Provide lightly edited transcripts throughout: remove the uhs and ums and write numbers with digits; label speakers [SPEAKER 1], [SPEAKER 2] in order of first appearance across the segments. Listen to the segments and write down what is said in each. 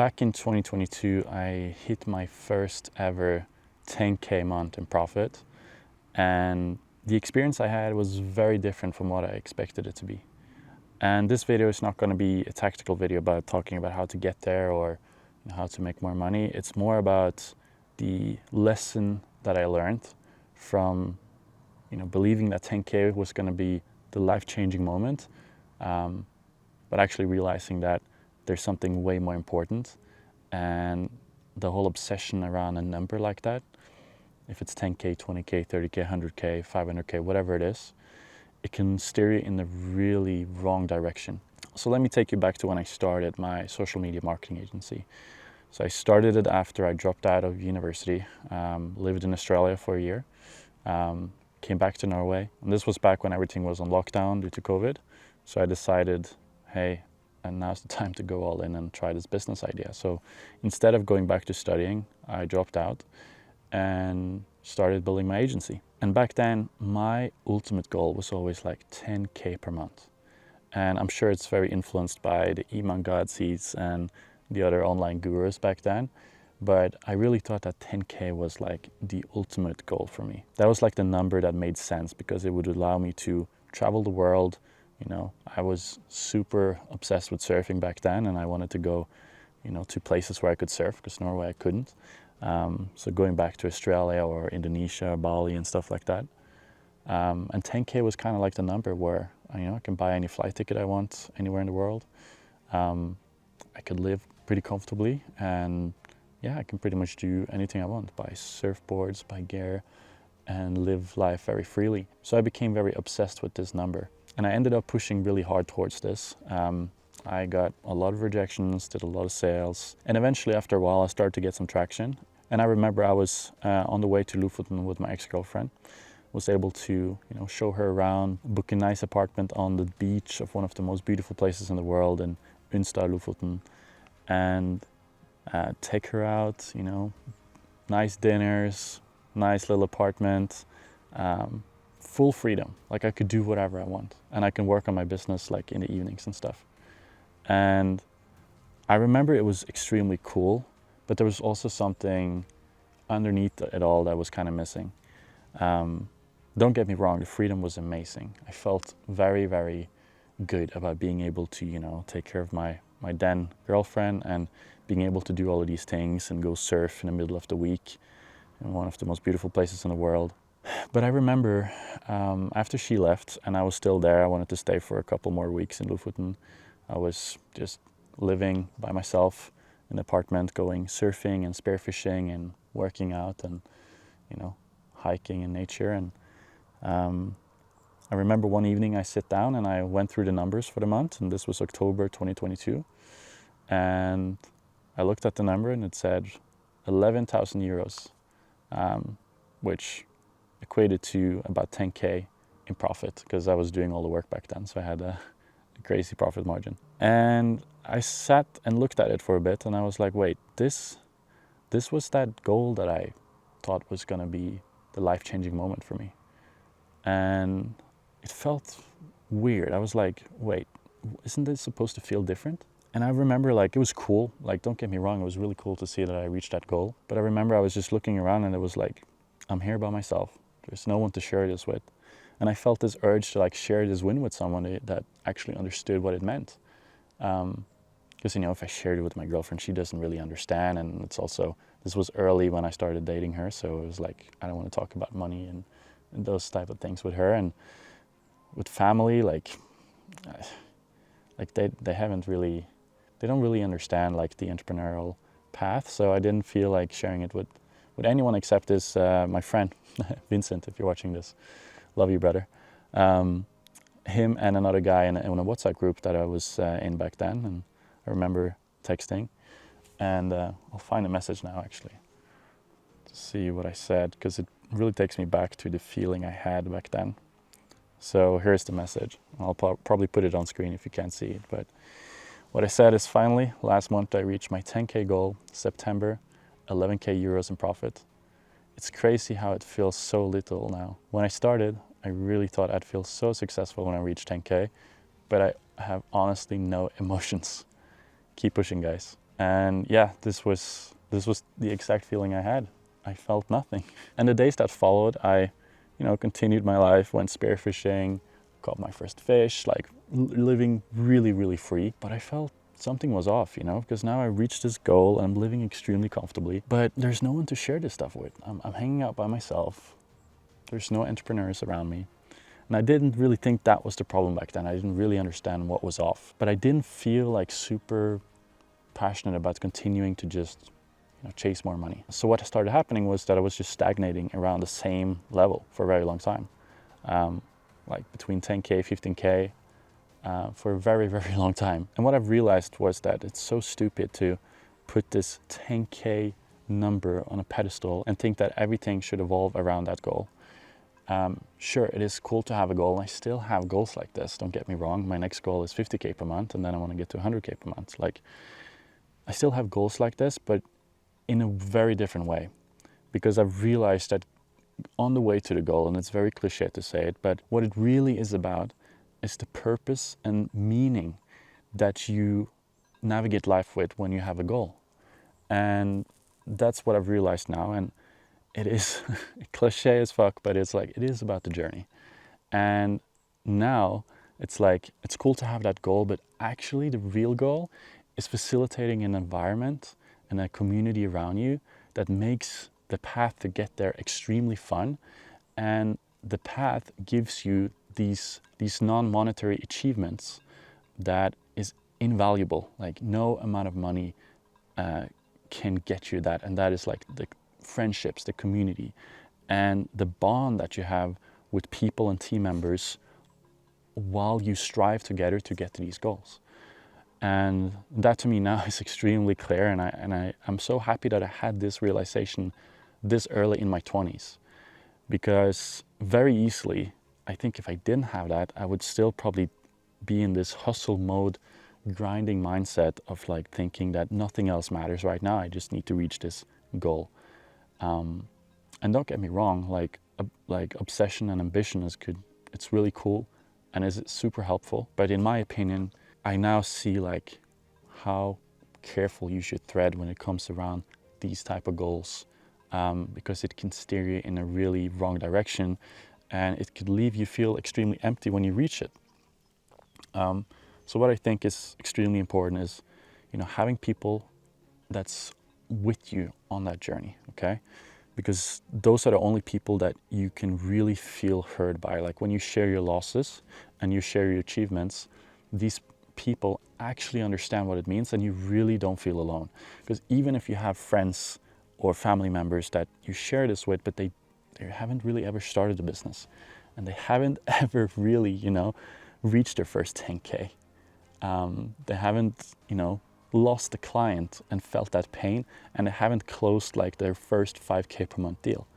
[SPEAKER 1] Back in 2022, I hit my first ever 10K month in profit, and the experience I had was very different from what I expected it to be. And this video is not going to be a tactical video about talking about how to get there or how to make more money. It's more about the lesson that I learned from believing that 10K was going to be the life-changing moment, but actually realizing that there's something way more important, and the whole obsession around a number like that, if it's 10K, 20K, 30K, 100K, 500K, whatever it is, it can steer you in the really wrong direction. So let me take you back to when I started my social media marketing agency. So I started it after I dropped out of university, lived in Australia for a year, came back to Norway. And this was back when everything was on lockdown due to COVID. So I decided, hey, and now's the time to go all in and try this business idea. So instead of going back to studying, I dropped out and started building my agency. And back then, my ultimate goal was always like 10K per month. And I'm sure it's very influenced by the Iman Godseeds and the other online gurus back then. But I really thought that 10K was like the ultimate goal for me. That was like the number that made sense because it would allow me to travel the world. I was super obsessed with surfing back then, and I wanted to go, to places where I could surf because Norway I couldn't. So going back to Australia or Indonesia, Bali and stuff like that. And 10K was kind of like the number where, I can buy any flight ticket I want anywhere in the world. I could live pretty comfortably, and yeah, I can pretty much do anything I want. Buy surfboards, buy gear, and live life very freely. So I became very obsessed with this number. And I ended up pushing really hard towards this. I got a lot of rejections, did a lot of sales. And eventually after a while, I started to get some traction. And I remember I was on the way to Lofoten with my ex-girlfriend. Was able to, show her around, book a nice apartment on the beach of one of the most beautiful places in the world in Unstad, Lofoten. And take her out, nice dinners, nice little apartment. Full freedom, like I could do whatever I want, and I can work on my business like in the evenings and stuff. And I remember it was extremely cool, but there was also something underneath it all that was kind of missing. Don't get me wrong, the freedom was amazing. I felt very, very good about being able to, take care of my then girlfriend and being able to do all of these things and go surf in the middle of the week in one of the most beautiful places in the world. But I remember after she left and I was still there, I wanted to stay for a couple more weeks in Lofoten. I was just living by myself in an apartment, going surfing and spearfishing and working out and, hiking in nature. And I remember one evening I sit down and I went through the numbers for the month, and this was October 2022. And I looked at the number and it said 11,000 euros, which equated to about 10K in profit because I was doing all the work back then. So I had a crazy profit margin. And I sat and looked at it for a bit and I was like, wait, this was that goal that I thought was going to be the life-changing moment for me. And it felt weird. I was like, wait, isn't this supposed to feel different? And I remember it was cool. Don't get me wrong, it was really cool to see that I reached that goal. But I remember I was just looking around and it was like, I'm here by myself. There's no one to share this with. And I felt this urge to share this win with someone that actually understood what it meant. Because, if I shared it with my girlfriend, she doesn't really understand. And it's also, this was early when I started dating her. So it was like, I don't want to talk about money and those type of things with her. And with family, they haven't really, they don't really understand the entrepreneurial path. So I didn't feel like sharing it with anyone except this my friend Vincent, if you're watching this. Love you, brother. Him and another guy in a WhatsApp group that I was in back then, and I remember texting, and I'll find a message now actually to see what I said, because it really takes me back to the feeling I had back then. So here's the message. I'll probably put it on screen if you can't see it, but what I said is, finally, last month I reached my 10K goal, September, 11K euros in profit. It's crazy how it feels so little now. When I started, I really thought I'd feel so successful when I reached 10K, but I have honestly no emotions. Keep pushing, guys. And yeah, this was the exact feeling I had. I felt nothing. And the days that followed, I, continued my life, went spearfishing, caught my first fish, like living really, really free. But I felt something was off, because now I reached this goal and I'm living extremely comfortably, but there's no one to share this stuff with. I'm hanging out by myself. There's no entrepreneurs around me. And I didn't really think that was the problem back then. I didn't really understand what was off, but I didn't feel like super passionate about continuing to just chase more money. So what started happening was that I was just stagnating around the same level for a very long time, like between 10K, 15K, for a very, very long time. And what I've realized was that it's so stupid to put this 10K number on a pedestal and think that everything should evolve around that goal. Sure, it is cool to have a goal. I still have goals like this, don't get me wrong. My next goal is 50K per month, and then I want to get to 100K per month. Like, I still have goals like this, but in a very different way, because I've realized that on the way to the goal, and it's very cliche to say it, but what it really is about is the purpose and meaning that you navigate life with when you have a goal. And that's what I've realized now. And it is cliche as fuck, but it's like, it is about the journey. And now it's like, it's cool to have that goal, but actually the real goal is facilitating an environment and a community around you that makes the path to get there extremely fun. And the path gives you these non-monetary achievements that is invaluable. Like, no amount of money can get you that. And that is like the friendships, the community, and the bond that you have with people and team members while you strive together to get to these goals. And that to me now is extremely clear, and I'm so happy that I had this realization this early in my 20s, because very easily, I think if I didn't have that, I would still probably be in this hustle mode, grinding mindset of like thinking that nothing else matters right now. I just need to reach this goal. And don't get me wrong, like obsession and ambition is good. It's really cool and is super helpful. But in my opinion, I now see like how careful you should tread when it comes around these type of goals, because it can steer you in a really wrong direction, and it could leave you feel extremely empty when you reach it. So what I think is extremely important is, having people that's with you on that journey, okay? Because those are the only people that you can really feel heard by. Like when you share your losses and you share your achievements, these people actually understand what it means, and you really don't feel alone. Because even if you have friends or family members that you share this with, but they haven't really ever started a business, and they haven't ever really, reached their first 10K. They haven't, lost a client and felt that pain, and they haven't closed like their first 5K per month deal.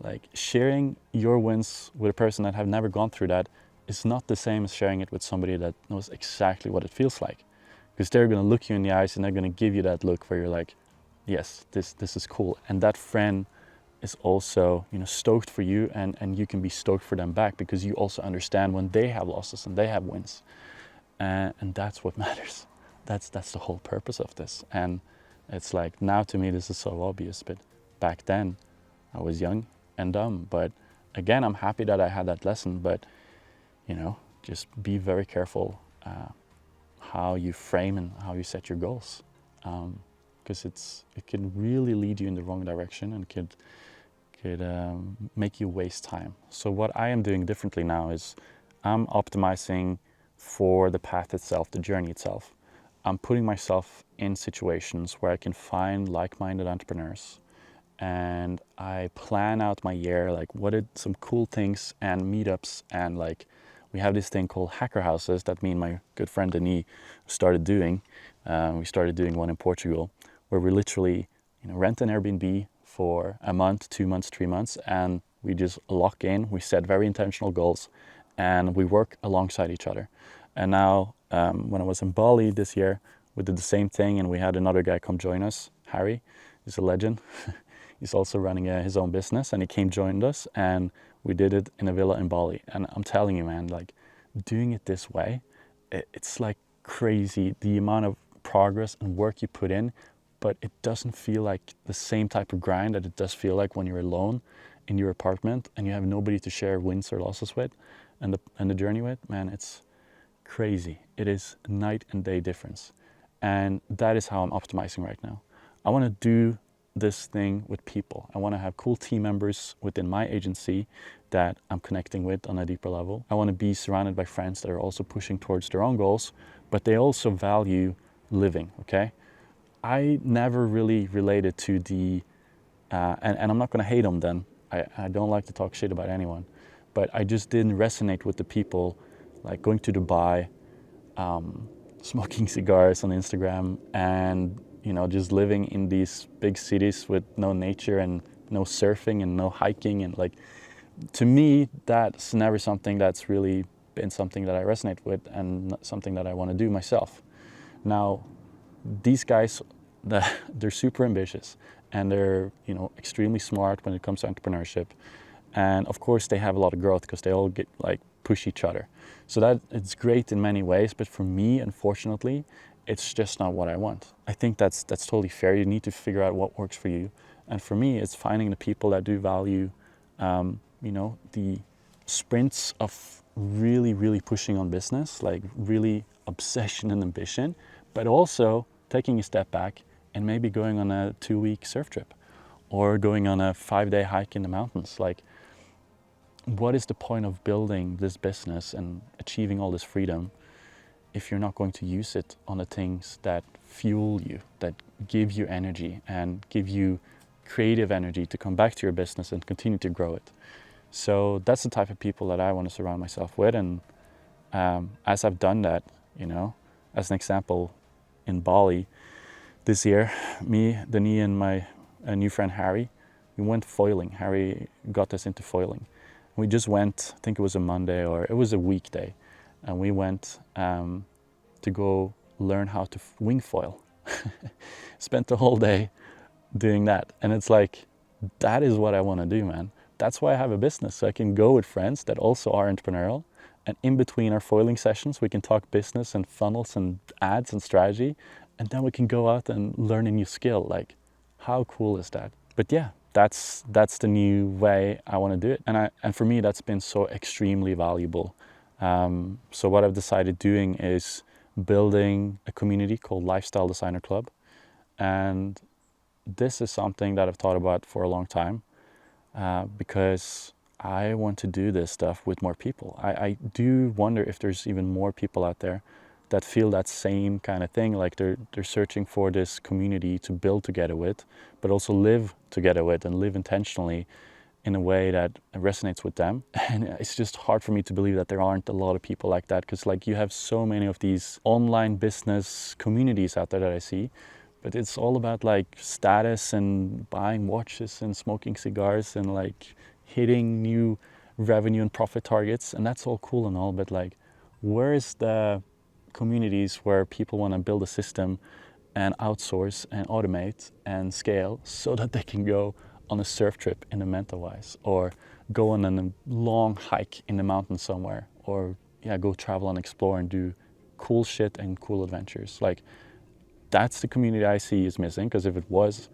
[SPEAKER 1] Like, sharing your wins with a person that have never gone through that is not the same as sharing it with somebody that knows exactly what it feels like, because they're going to look you in the eyes and they're going to give you that look where you're like, yes, this is cool. And that friend is also, stoked for you, and you can be stoked for them back, because you also understand when they have losses and they have wins. And that's what matters. That's the whole purpose of this. And it's like, now to me this is so obvious, but back then I was young and dumb. But again, I'm happy that I had that lesson. But just be very careful how you frame and how you set your goals, because it can really lead you in the wrong direction, and could make you waste time. So what I am doing differently now is I'm optimizing for the path itself, the journey itself. I'm putting myself in situations where I can find like-minded entrepreneurs, and I plan out my year, like what are some cool things and meetups, and like we have this thing called hacker houses that me and my good friend Denis started doing. We started doing one in Portugal, where we literally rent an Airbnb for a month, 2 months, 3 months, and we just lock in. We set very intentional goals, and we work alongside each other. And now, when I was in Bali this year, we did the same thing, and we had another guy come join us, Harry. He's a legend. He's also running his own business, and he came joined us, and we did it in a villa in Bali. And I'm telling you, man, like doing it this way, it's like crazy. The amount of progress and work you put in, but it doesn't feel like the same type of grind that it does feel like when you're alone in your apartment and you have nobody to share wins or losses with and the journey with. Man, it's crazy. It is a night and day difference. And that is how I'm optimizing right now. I want to do this thing with people. I want to have cool team members within my agency that I'm connecting with on a deeper level. I want to be surrounded by friends that are also pushing towards their own goals, but they also value living, okay? I never really related to the, and I'm not going to hate them then. I don't like to talk shit about anyone, but I just didn't resonate with the people like going to Dubai, smoking cigars on Instagram, and just living in these big cities with no nature and no surfing and no hiking. And like, to me, that's never something that's really been something that I resonate with and something that I want to do myself. Now, these guys, they're super ambitious and they're extremely smart when it comes to entrepreneurship. And of course, they have a lot of growth because they all get like push each other. So that it's great in many ways, but for me, unfortunately, it's just not what I want. I think that's totally fair. You need to figure out what works for you. And for me, it's finding the people that do value, the sprints of really, really pushing on business, like really obsession and ambition, but also taking a step back and maybe going on a 2-week surf trip or going on a 5-day hike in the mountains. Like, what is the point of building this business and achieving all this freedom if you're not going to use it on the things that fuel you, that give you energy and give you creative energy to come back to your business and continue to grow it? So that's the type of people that I want to surround myself with. And as I've done that, as an example, in Bali this year, me, Denis, and my new friend Harry, we went foiling. Harry got us into foiling. We just went, I think it was a Monday or it was a weekday, and we went to go learn how to wing foil. Spent the whole day doing that. And it's like, that is what I want to do, man. That's why I have a business, so I can go with friends that also are entrepreneurial. And in between our foiling sessions, we can talk business and funnels and ads and strategy. And then we can go out and learn a new skill. Like, how cool is that? But yeah, that's the new way I want to do it. And for me, that's been so extremely valuable. So what I've decided doing is building a community called Lifestyle Designer Club. And this is something that I've thought about for a long time, because I want to do this stuff with more people. I do wonder if there's even more people out there that feel that same kind of thing, like they're searching for this community to build together with, but also live together with and live intentionally in a way that resonates with them. And it's just hard for me to believe that there aren't a lot of people like that, because like you have so many of these online business communities out there that I see, but it's all about like status and buying watches and smoking cigars and like hitting new revenue and profit targets. And that's all cool and all, but like, where's the communities where people want to build a system and outsource and automate and scale so that they can go on a surf trip in the Mentawais, or go on a long hike in the mountains somewhere, or go travel and explore and do cool shit and cool adventures. Like, that's the community I see is missing, because if it was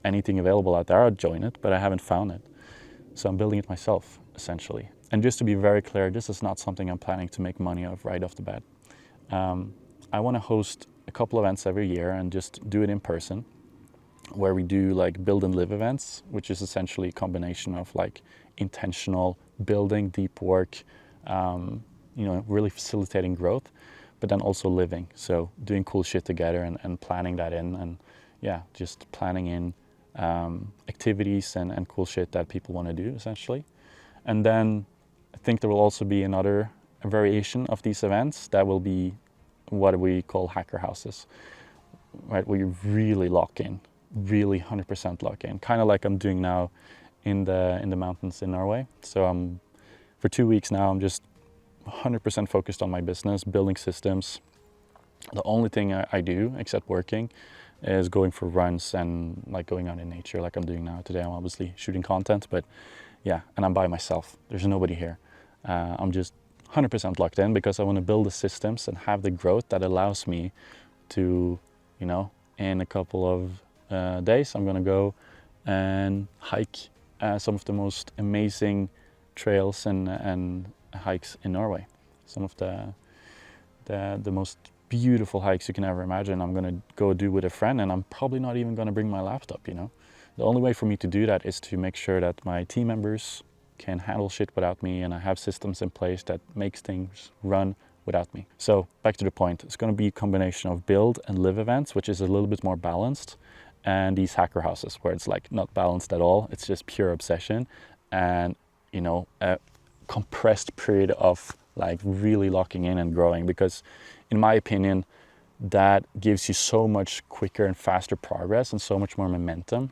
[SPEAKER 1] anything available out there, I'd join it, but I haven't found it. So I'm building it myself, essentially. And just to be very clear, this is not something I'm planning to make money of right off the bat. I want to host a couple events every year and just do it in person, where we do like build and live events, which is essentially a combination of like intentional building, deep work, really facilitating growth, but then also living. So doing cool shit together and planning that in, and just planning in activities and cool shit that people want to do, essentially. And then I think there will also be a variation of these events that will be what we call hacker houses, right? Where you really lock in, really 100% lock in, kind of like I'm doing now in the mountains in Norway. So for 2 weeks now, I'm just 100% focused on my business, building systems. The only thing I do, except working, is going for runs and like going out in nature like I'm doing now. Today I'm obviously shooting content, but and I'm by myself. There's nobody here. I'm just 100% locked in because I want to build the systems and have the growth that allows me to, you know, in a couple of days, I'm gonna go and hike some of the most amazing trails and hikes in Norway. Some of the most beautiful hikes you can ever imagine. I'm gonna go do with a friend, and I'm probably not even gonna bring my laptop, you know. The only way for me to do that is to make sure that my team members can handle shit without me, and I have systems in place that makes things run without me. So back to the point, it's gonna be a combination of build and live events, which is a little bit more balanced, and these hacker houses where it's like not balanced at all. It's just pure obsession and, you know, a compressed period of like really locking in and growing, because in my opinion, that gives you so much quicker and faster progress and so much more momentum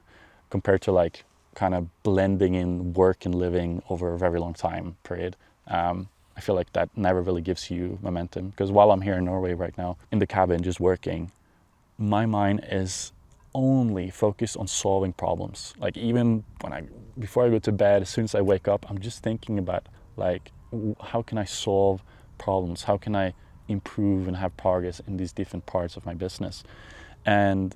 [SPEAKER 1] compared to like kind of blending in work and living over a very long time period. I feel like that never really gives you momentum, because while I'm here in Norway right now in the cabin just working, my mind is only focused on solving problems. Like even before I go to bed, as soon as I wake up, I'm just thinking about like, how can I solve problems? How can I improve and have progress in these different parts of my business? And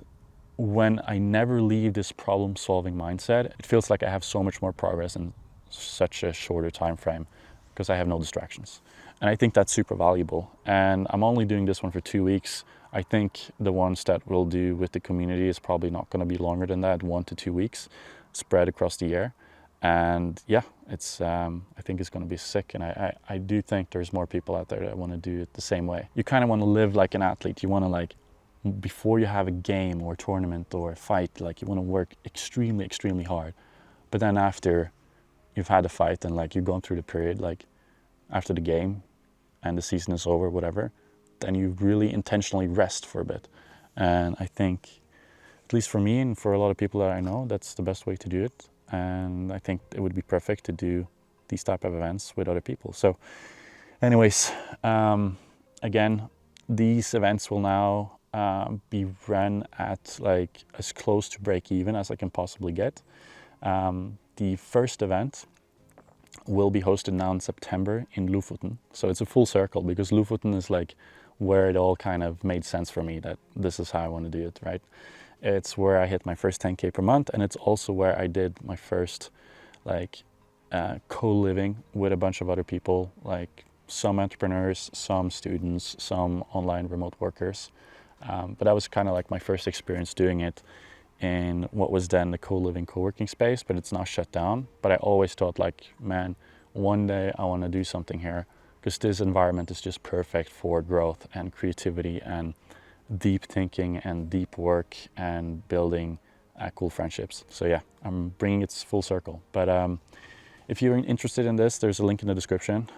[SPEAKER 1] when I never leave this problem solving mindset, it feels like I have so much more progress in such a shorter time frame, because I have no distractions. And I think that's super valuable. And I'm only doing this one for 2 weeks. I think the ones that we'll do with the community is probably not going to be longer than that, 1 to 2 weeks, spread across the year. And yeah, it's I think it's going to be sick. And I do think there's more people out there that want to do it the same way. You kind of want to live like an athlete. You want to, like, before you have a game or a tournament or a fight, like you want to work extremely, extremely hard. But then after you've had a fight and like you've gone through the period, like after the game and the season is over, whatever, then you really intentionally rest for a bit. And I think, at least for me and for a lot of people that I know, that's the best way to do it. And I think it would be perfect to do these type of events with other people. So anyways, again, these events will now be run at like as close to break even as I can possibly get. The first event will be hosted now in September in Lofoten. So it's a full circle, because Lofoten is like where it all kind of made sense for me that this is how I want to do it, right? It's where I hit my first 10K per month, and it's also where I did my first like co-living with a bunch of other people, like some entrepreneurs, some students, some online remote workers. But that was kind of like my first experience doing it in what was then the co-living co-working space, but it's now shut down. But I always thought like, man, one day I want to do something here, because this environment is just perfect for growth and creativity and deep thinking and deep work and building cool friendships. So yeah, I'm bringing it full circle. But if you're interested in this, there's a link in the description.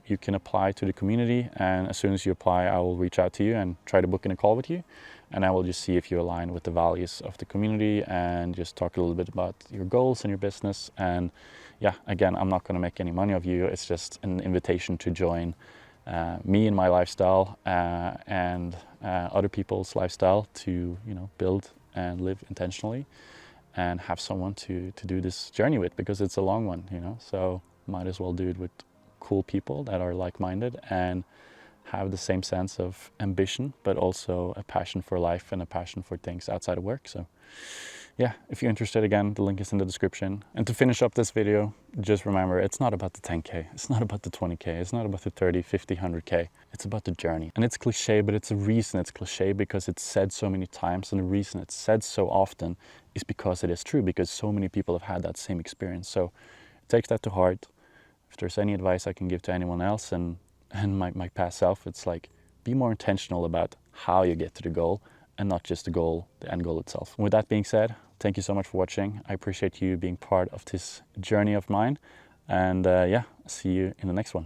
[SPEAKER 1] You can apply to the community, and as soon as you apply, I will reach out to you and try to book in a call with you. And I will just see if you align with the values of the community and just talk a little bit about your goals and your business. And yeah, again, I'm not going to make any money of you. It's just an invitation to join me and my lifestyle and other people's lifestyle to, you know, build and live intentionally and have someone to do this journey with, because it's a long one, you know. So might as well do it with cool people that are like-minded and have the same sense of ambition, but also a passion for life and a passion for things outside of work. So yeah, if you're interested, again, the link is in the description. And to finish up this video, just remember, it's not about the 10K, it's not about the 20K, it's not about the 30, 50, 100K, it's about the journey. And it's cliche, but it's a reason it's cliche, because it's said so many times, and the reason it's said so often is because it is true, because so many people have had that same experience. So take that to heart. If there's any advice I can give to anyone else and my past self, it's like, be more intentional about how you get to the goal and not just the goal, the end goal itself. And with that being said, thank you so much for watching. I appreciate you being part of this journey of mine. And yeah, see you in the next one.